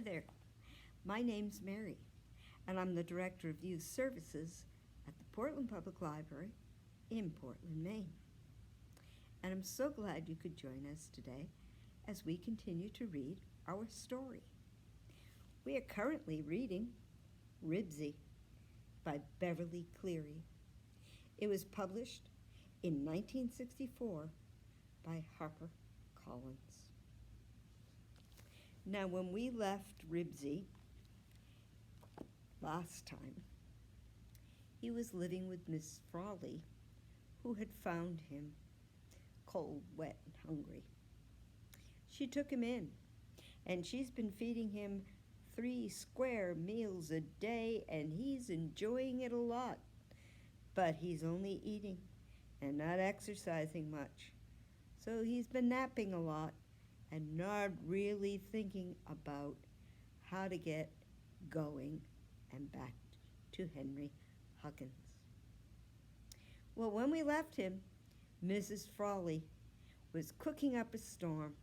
there. My name's Mary, and I'm the Director of Youth Services at the Portland Public Library in Portland, Maine. And I'm so glad you could join us today as we continue to read our story. We are currently reading Ribsy by Beverly Cleary. It was published in 1964 by Harper Collins. Now, when we left Ribsy last time, he was living with Miss Frawley, who had found him cold, wet, and hungry. She took him in, and she's been feeding him 3 square meals a day, and he's enjoying it a lot. But he's only eating and not exercising much. So he's been napping a lot and not really thinking about how to get going and back to Henry Huggins. Well, when we left him, Mrs. Frawley was cooking up a storm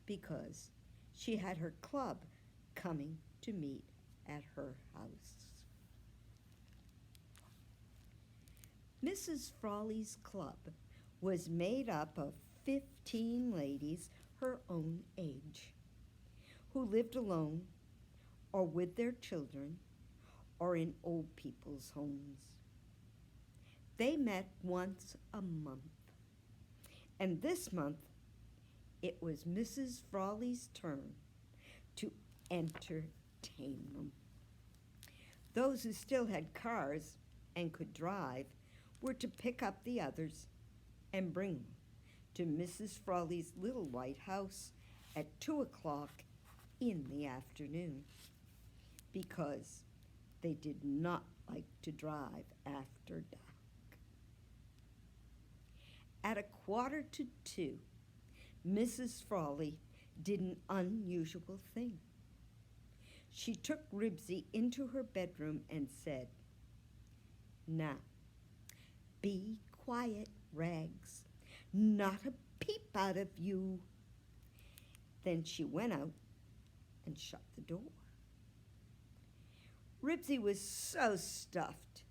because she had her club coming to meet at her house. Mrs. Frawley's club was made up of 15 ladies her own age who lived alone or with their children or in old people's homes. They met once a month, and this month it was Mrs. Frawley's turn to entertain them. Those who still had cars and could drive were to pick up the others and bring them to Mrs. Frawley's little white house at 2 o'clock in the afternoon, because they did not like to drive after dark. At 1:45, Mrs. Frawley did an unusual thing. She took Ribsy into her bedroom and said, "Now, be quiet, Rags. Not a peep out of you." Then she went out and shut the door. Ribsy was so stuffed,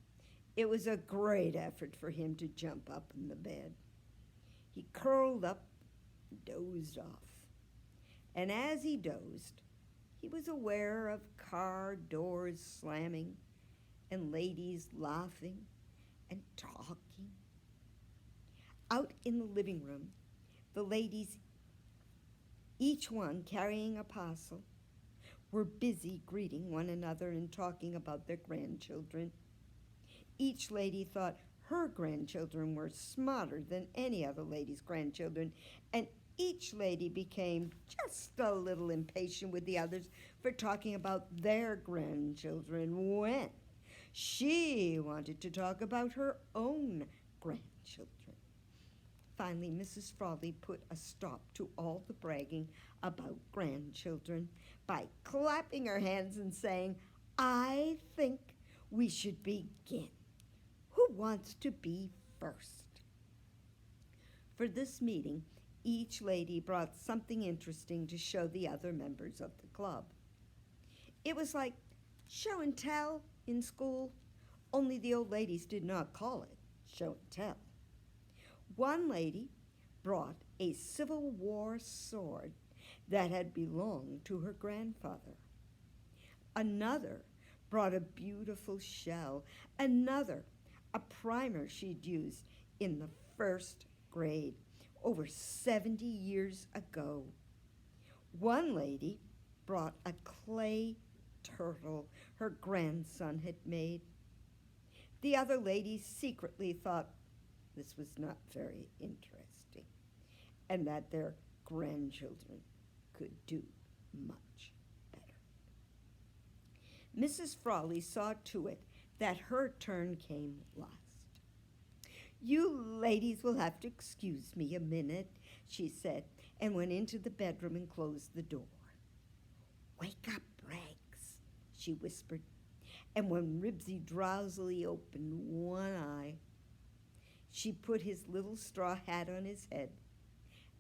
it was a great effort for him to jump up in the bed. He curled up and dozed off. And as he dozed, he was aware of car doors slamming and ladies laughing and talking. Out in the living room, the ladies, each one carrying a parcel, were busy greeting one another and talking about their grandchildren. Each lady thought her grandchildren were smarter than any other lady's grandchildren, and each lady became just a little impatient with the others for talking about their grandchildren when she wanted to talk about her own grandchildren. Finally, Mrs. Frawley put a stop to all the bragging about grandchildren by clapping her hands and saying, "I think we should begin. Who wants to be first?" For this meeting, each lady brought something interesting to show the other members of the club. It was like show and tell in school, only the old ladies did not call it show and tell. One lady brought a Civil War sword that had belonged to her grandfather. Another brought a beautiful shell. Another, a primer she'd used in the 1st grade over 70 years ago. One lady brought a clay turtle her grandson had made. The other ladies secretly thought this was not very interesting and that their grandchildren could do much better. Mrs. Frawley saw to it that her turn came last. "You ladies will have to excuse me a minute," she said, and went into the bedroom and closed the door. "Wake up, Rags," she whispered, and when Ribsy drowsily opened one eye, she put his little straw hat on his head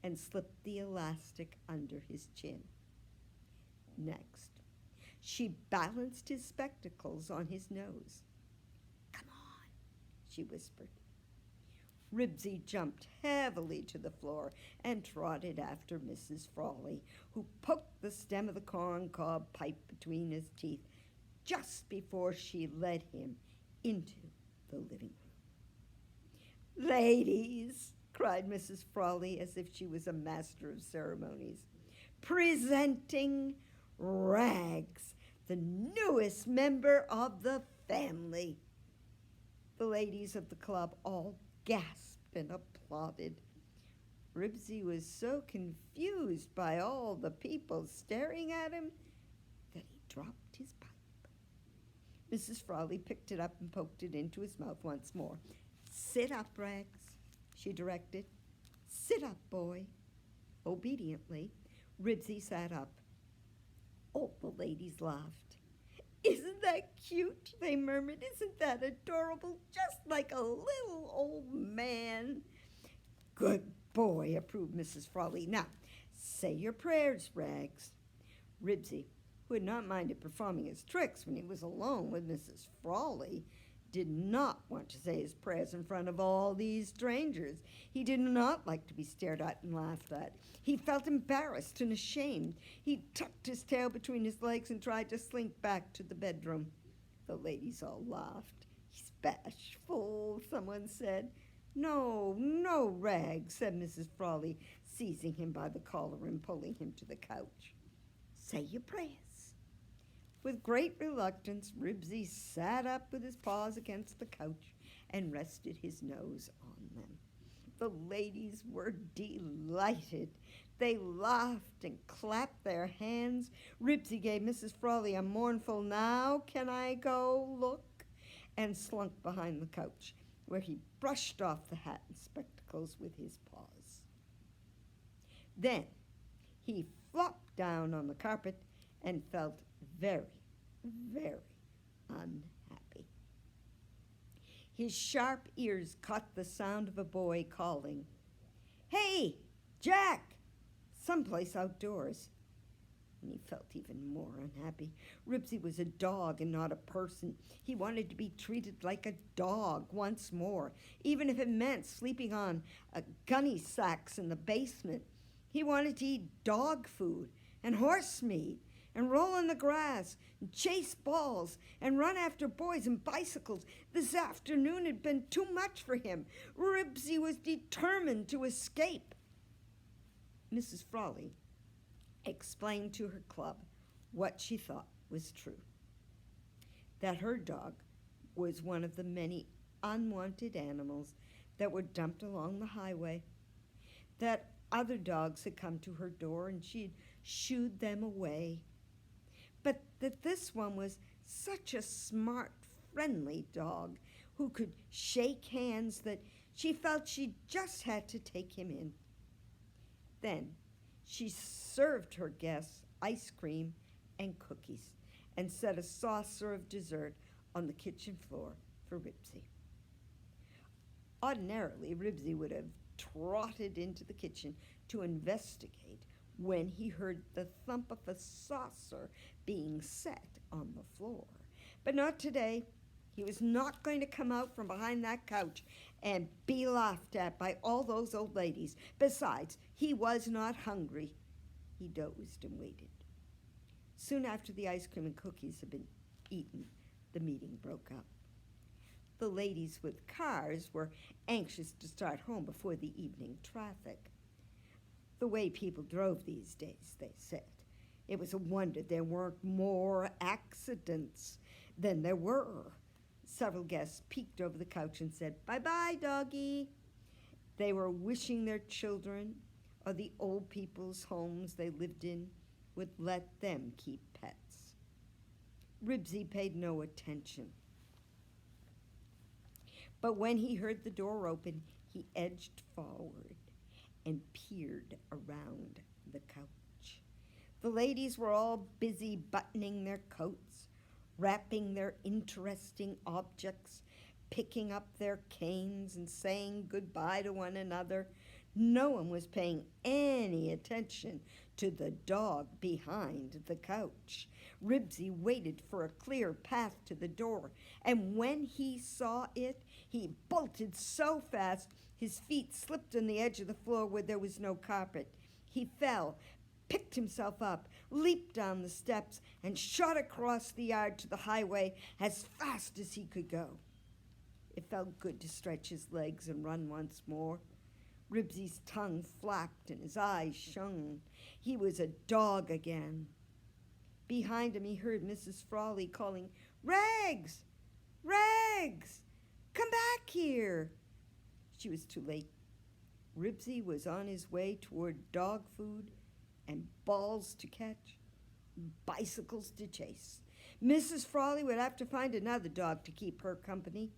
and slipped the elastic under his chin. Next, She balanced his spectacles on his nose. "Come on," she whispered. Ribsy jumped heavily to the floor and trotted after Mrs. Frawley, who poked the stem of the corncob pipe between his teeth just before she led him into the living room. "Ladies," cried Mrs. Frawley as if she was a master of ceremonies, "presenting Rags, the newest member of the family." The ladies of the club all gasped and applauded. Ribsy was so confused by all the people staring at him that he dropped his pipe. Mrs. Frawley picked it up and poked it into his mouth once more. "Sit up, Rags," she directed. "Sit up, boy." Obediently, Ribsy sat up. All the ladies laughed. "Isn't that cute?" they murmured. "Isn't that adorable? Just like a little old man." "Good boy," approved Mrs. Frawley. "Now, say your prayers, Rags." Ribsy, who had not minded performing his tricks when he was alone with Mrs. Frawley, did not want to say his prayers in front of all these strangers. He did not like to be stared at and laughed at. He felt embarrassed and ashamed. He tucked his tail between his legs and tried to slink back to the bedroom. The ladies all laughed. "He's bashful," someone said. "No, no, Rags," said Mrs. Frawley, seizing him by the collar and pulling him to the couch. "Say your prayers." With great reluctance, Ribsy sat up with his paws against the couch and rested his nose on them. The ladies were delighted. They laughed and clapped their hands. Ribsy gave Mrs. Frawley a mournful "Now can I go" look and slunk behind the couch, where he brushed off the hat and spectacles with his paws. Then he flopped down on the carpet and felt very, very unhappy. His sharp ears caught the sound of a boy calling, "Hey, Jack!" someplace outdoors. And he felt even more unhappy. Ribsy was a dog and not a person. He wanted to be treated like a dog once more, even if it meant sleeping on gunny sacks in the basement. He wanted to eat dog food and horse meat and roll in the grass and chase balls and run after boys and bicycles. This afternoon had been too much for him. Ribsy was determined to escape. Mrs. Frawley explained to her club what she thought was true: that her dog was one of the many unwanted animals that were dumped along the highway, that other dogs had come to her door and she'd shooed them away, but that this one was such a smart, friendly dog who could shake hands that she felt she just had to take him in. Then she served her guests ice cream and cookies and set a saucer of dessert on the kitchen floor for Ribsy. Ordinarily, Ribsy would have trotted into the kitchen to investigate when he heard the thump of a saucer being set on the floor. But not today. He was not going to come out from behind that couch and be laughed at by all those old ladies. Besides, he was not hungry. He dozed and waited. Soon after the ice cream and cookies had been eaten, the meeting broke up. The ladies with cars were anxious to start home before the evening traffic. The way people drove these days, they said. It was a wonder there weren't more accidents than there were. Several guests peeked over the couch and said, "Bye-bye, doggy." They were wishing their children or the old people's homes they lived in would let them keep pets. Ribsy paid no attention. But when he heard the door open, he edged forward and peered around the couch. The ladies were all busy buttoning their coats, wrapping their interesting objects, picking up their canes and saying goodbye to one another. No one was paying any attention to the dog behind the couch. Ribsy waited for a clear path to the door, and when he saw it, he bolted so fast his feet slipped on the edge of the floor where there was no carpet. He fell, picked himself up, leaped down the steps, and shot across the yard to the highway as fast as he could go. It felt good to stretch his legs and run once more. Ribsy's tongue flapped and his eyes shone. He was a dog again. Behind him he heard Mrs. Frawley calling, "Rags! Rags! Come back here!" She was too late. Ribsy was on his way toward dog food and balls to catch, bicycles to chase. Mrs. Frawley would have to find another dog to keep her company,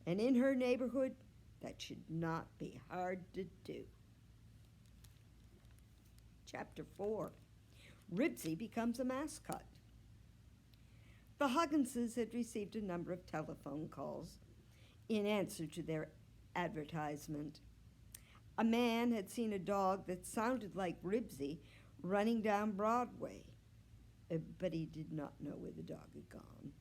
and in her neighborhood, that should not be hard to do. Chapter 4. Ribsy becomes a mascot. The Hugginses had received a number of telephone calls in answer to their advertisement. A man had seen a dog that sounded like Ribsy running down Broadway, but he did not know where the dog had gone.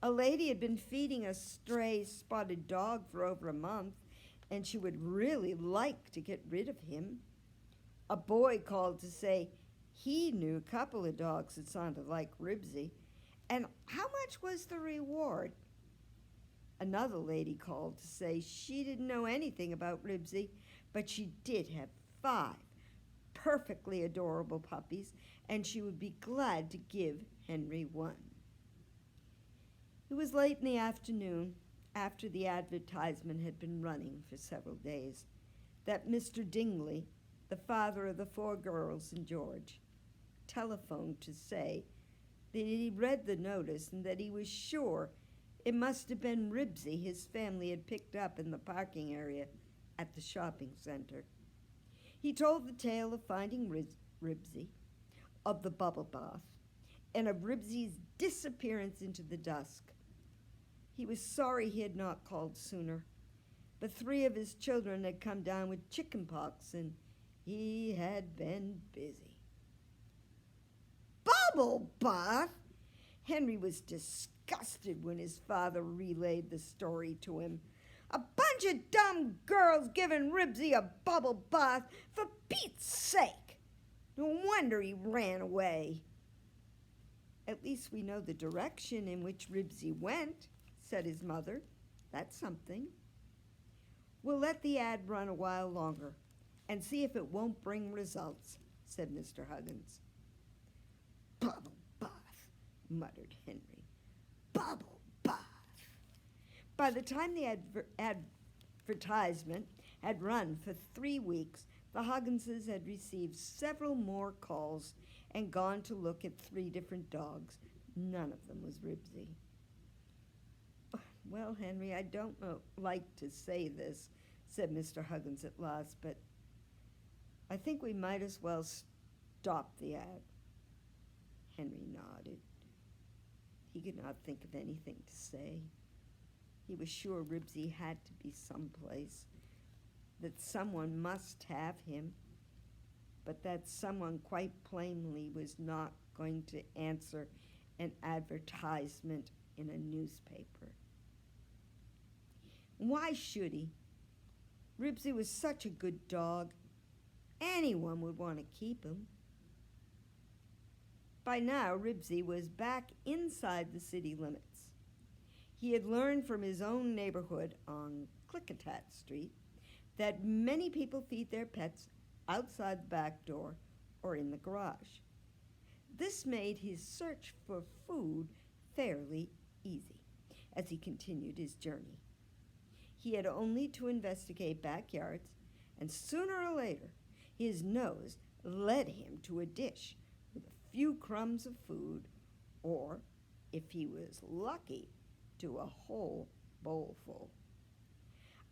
A lady had been feeding a stray spotted dog for over a month, and she would really like to get rid of him. A boy called to say he knew a couple of dogs that sounded like Ribsy, and how much was the reward? Another lady called to say she didn't know anything about Ribsy, but she did have 5 perfectly adorable puppies, and she would be glad to give Henry one. It was late in the afternoon, after the advertisement had been running for several days, that Mr. Dingley, the father of the 4 girls and George, telephoned to say that he read the notice and that he was sure it must have been Ribsy his family had picked up in the parking area at the shopping center. He told the tale of finding Ribsy, of the bubble bath, and of Ribsy's disappearance into the dusk. He was sorry he had not called sooner, but 3 of his children had come down with chicken pox, and he had been busy. Bubble bath? Henry was disgusted when his father relayed the story to him. A bunch of dumb girls giving Ribsy a bubble bath, for Pete's sake. No wonder he ran away. At least we know the direction in which Ribsy went, said his mother. That's something. We'll let the ad run a while longer and see if it won't bring results, said Mr. Huggins. Bubble bath, muttered Henry. Bubble bath. By the time the advertisement had run for 3 weeks, the Hugginses had received several more calls and gone to look at 3 different dogs. None of them was Ribsy. Well, Henry, I don't like to say this, said Mr. Huggins at last, but I think we might as well stop the ad. Henry nodded. He could not think of anything to say. He was sure Ribsy had to be someplace, that someone must have him, but that someone quite plainly was not going to answer an advertisement in a newspaper. Why should he? Ribsy was such a good dog. Anyone would want to keep him. By now, Ribsy was back inside the city limits. He had learned from his own neighborhood on Klickitat Street that many people feed their pets outside the back door or in the garage. This made his search for food fairly easy as he continued his journey. He had only to investigate backyards, and sooner or later, his nose led him to a dish with a few crumbs of food, or, if he was lucky, to a whole bowlful.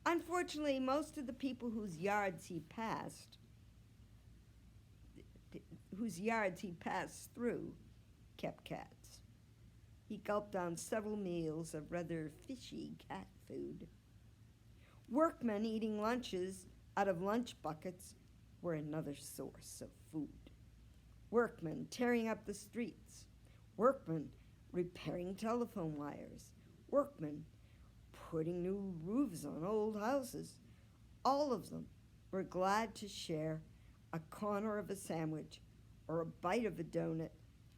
Unfortunately, most of the people whose yards he passed through kept cats. He gulped down several meals of rather fishy cat food. Workmen eating lunches out of lunch buckets were another source of food. Workmen tearing up the streets, workmen repairing telephone wires, workmen putting new roofs on old houses. All of them were glad to share a corner of a sandwich or a bite of a donut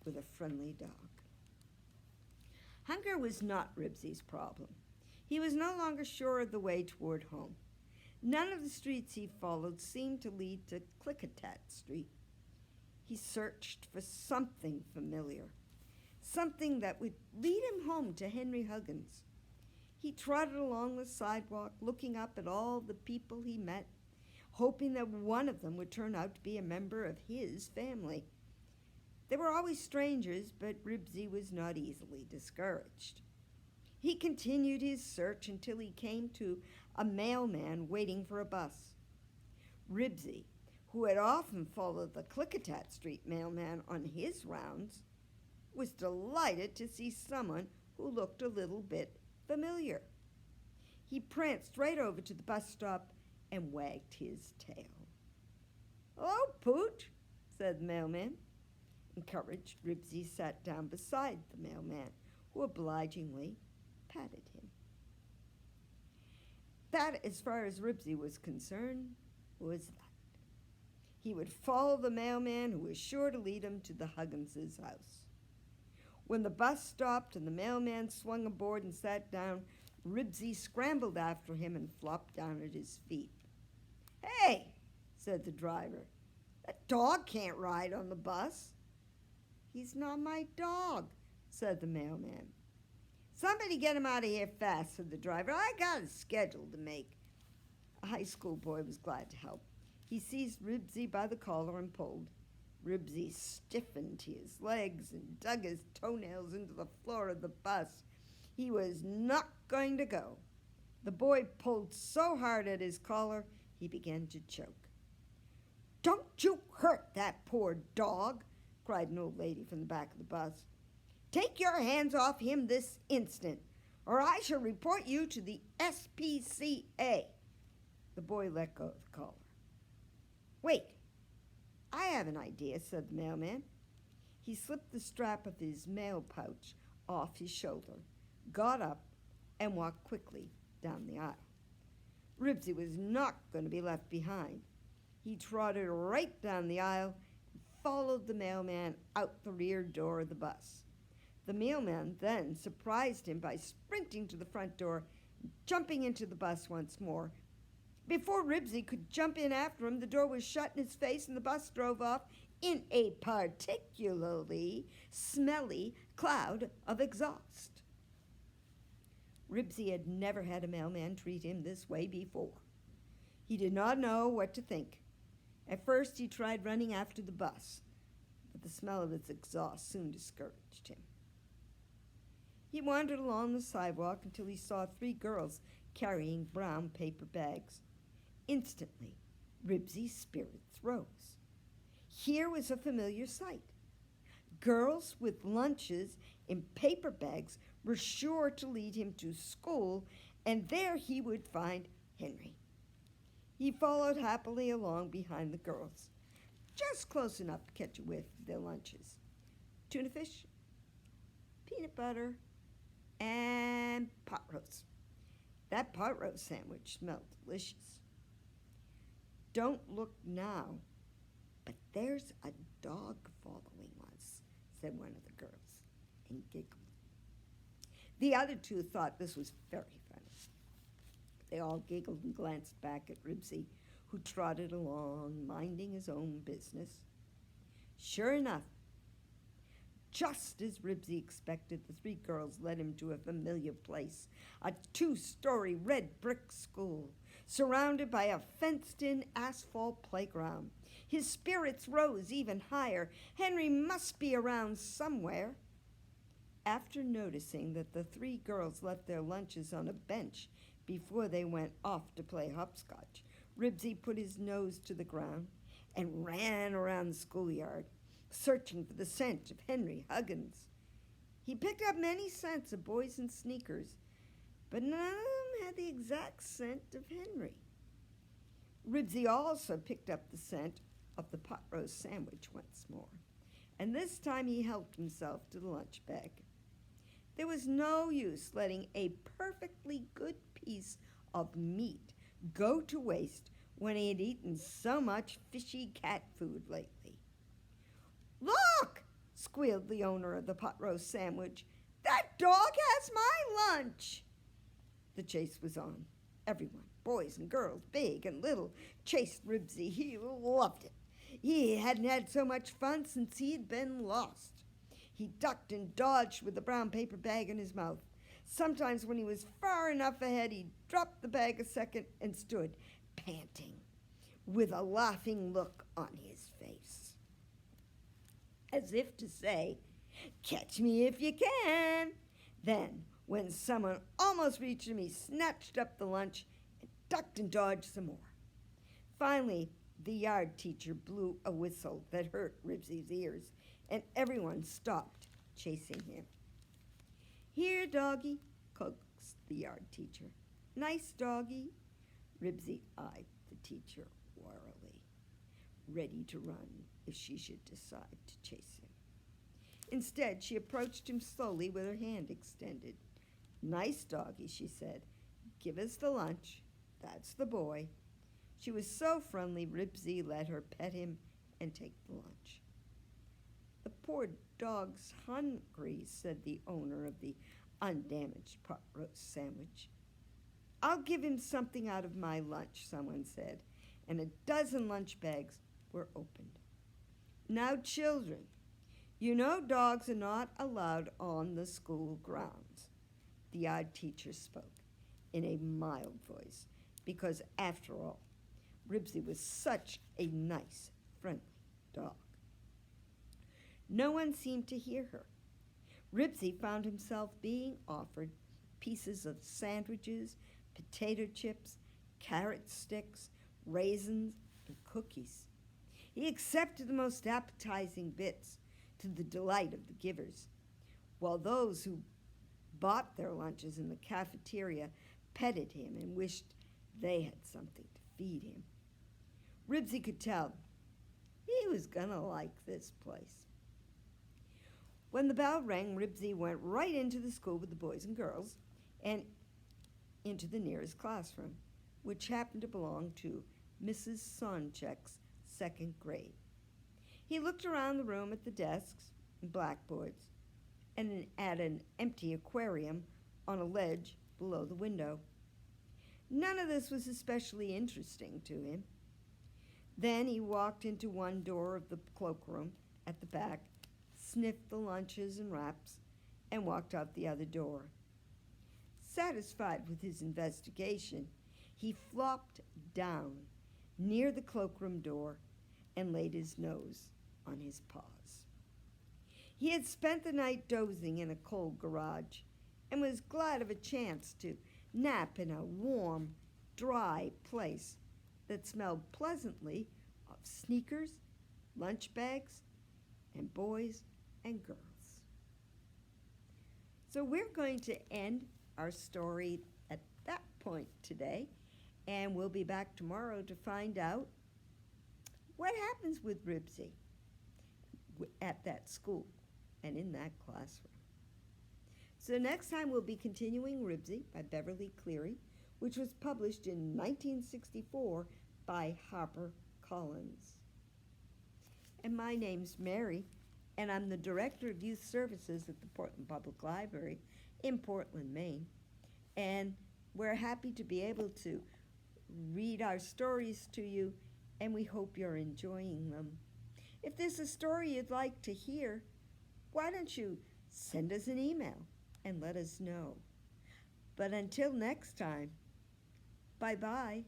with a friendly dog. Hunger was not Ribsy's problem. He was no longer sure of the way toward home. None of the streets he followed seemed to lead to Klickitat Street. He searched for something familiar, something that would lead him home to Henry Huggins. He trotted along the sidewalk, looking up at all the people he met, hoping that one of them would turn out to be a member of his family. They were always strangers, but Ribsy was not easily discouraged. He continued his search until he came to a mailman waiting for a bus. Ribsy, who had often followed the Klickitat Street mailman on his rounds, was delighted to see someone who looked a little bit familiar. He pranced right over to the bus stop and wagged his tail. "Oh, Pooch," said the mailman. Encouraged, Ribsy sat down beside the mailman, who obligingly patted him. That, as far as Ribsy was concerned, was that. He would follow the mailman, who was sure to lead him to the Hugginses' house. When the bus stopped and the mailman swung aboard and sat down, Ribsy scrambled after him and flopped down at his feet. "Hey," said the driver, "that dog can't ride on the bus." "He's not my dog," said the mailman. "Somebody get him out of here fast," said the driver. "I got a schedule to make." A high school boy was glad to help. He seized Ribsy by the collar and pulled. Ribsy stiffened his legs and dug his toenails into the floor of the bus. He was not going to go. The boy pulled so hard at his collar, he began to choke. "Don't you hurt that poor dog," cried an old lady from the back of the bus. "Take your hands off him this instant, or I shall report you to the SPCA." The boy let go of the collar. "Wait, I have an idea," said the mailman. He slipped the strap of his mail pouch off his shoulder, got up, and walked quickly down the aisle. Ribsy was not going to be left behind. He trotted right down the aisle and followed the mailman out the rear door of the bus. The mailman then surprised him by sprinting to the front door and jumping into the bus once more. Before Ribsy could jump in after him, the door was shut in his face and the bus drove off in a particularly smelly cloud of exhaust. Ribsy had never had a mailman treat him this way before. He did not know what to think. At first he tried running after the bus, but the smell of its exhaust soon discouraged him. He wandered along the sidewalk until he saw 3 girls carrying brown paper bags. Instantly, Ribsy's spirits rose. Here was a familiar sight. Girls with lunches in paper bags were sure to lead him to school, and there he would find Henry. He followed happily along behind the girls, just close enough to catch a whiff of their lunches. Tuna fish, peanut butter, and pot roast. That pot roast sandwich smelled delicious. "Don't look now, but there's a dog following us," said one of the girls, and giggled. The other 2 thought this was very funny. They all giggled and glanced back at Ribsy, who trotted along, minding his own business. Sure enough, just as Ribsy expected, the 3 girls led him to a familiar place, a 2-story red brick school, surrounded by a fenced-in asphalt playground. His spirits rose even higher. Henry must be around somewhere. After noticing that the 3 girls left their lunches on a bench before they went off to play hopscotch, Ribsy put his nose to the ground and ran around the schoolyard, searching for the scent of Henry Huggins. He picked up many scents of boys in sneakers, but none of them had the exact scent of Henry. Ribsy also picked up the scent of the pot roast sandwich once more, and this time he helped himself to the lunch bag. There was no use letting a perfectly good piece of meat go to waste when he had eaten so much fishy cat food lately. "Look!" squealed the owner of the pot roast sandwich. "That dog has my lunch!" The chase was on. Everyone, boys and girls, big and little, chased Ribsy. He loved it. He hadn't had so much fun since he had been lost. He ducked and dodged with the brown paper bag in his mouth. Sometimes when he was far enough ahead, he dropped the bag a second and stood, panting, with a laughing look on his face, as if to say, "Catch me if you can." Then, when someone almost reached him, he snatched up the lunch and ducked and dodged some more. Finally, the yard teacher blew a whistle that hurt Ribsy's ears, and everyone stopped chasing him. "Here, doggy," coaxed the yard teacher. "Nice doggy." Ribsy eyed the teacher warily, ready to run if she should decide to chase him. Instead, she approached him slowly with her hand extended. "Nice doggy," she said. "Give us the lunch. That's the boy." She was so friendly, Ribsy let her pet him and take the lunch. "The poor dog's hungry," said the owner of the undamaged pot roast sandwich. "I'll give him something out of my lunch," someone said, and a dozen lunch bags were opened. "Now, children, you know dogs are not allowed on the school grounds," the yard teacher spoke in a mild voice, because, after all, Ribsy was such a nice, friendly dog. No one seemed to hear her. Ribsy found himself being offered pieces of sandwiches, potato chips, carrot sticks, raisins, and cookies. He accepted the most appetizing bits, to the delight of the givers, while those who bought their lunches in the cafeteria petted him and wished they had something to feed him. Ribsy could tell he was gonna like this place. When the bell rang, Ribsy went right into the school with the boys and girls and into the nearest classroom, which happened to belong to Mrs. Sonchek's second grade. He looked around the room at the desks and blackboards and at an empty aquarium on a ledge below the window. None of this was especially interesting to him. Then he walked into one door of the cloakroom at the back, sniffed the lunches and wraps, and walked out the other door. Satisfied with his investigation, he flopped down near the cloakroom door and laid his nose on his paws. He had spent the night dozing in a cold garage and was glad of a chance to nap in a warm, dry place that smelled pleasantly of sneakers, lunch bags, and boys and girls. So we're going to end our story at that point today, and we'll be back tomorrow to find out what happens with Ribsy at that school and in that classroom. So next time we'll be continuing Ribsy by Beverly Cleary, which was published in 1964 by Harper Collins. And my name's Mary, and I'm the Director of Youth Services at the Portland Public Library in Portland, Maine. And we're happy to be able to read our stories to you, and we hope you're enjoying them. If there's a story you'd like to hear, why don't you send us an email and let us know. But until next time, bye-bye.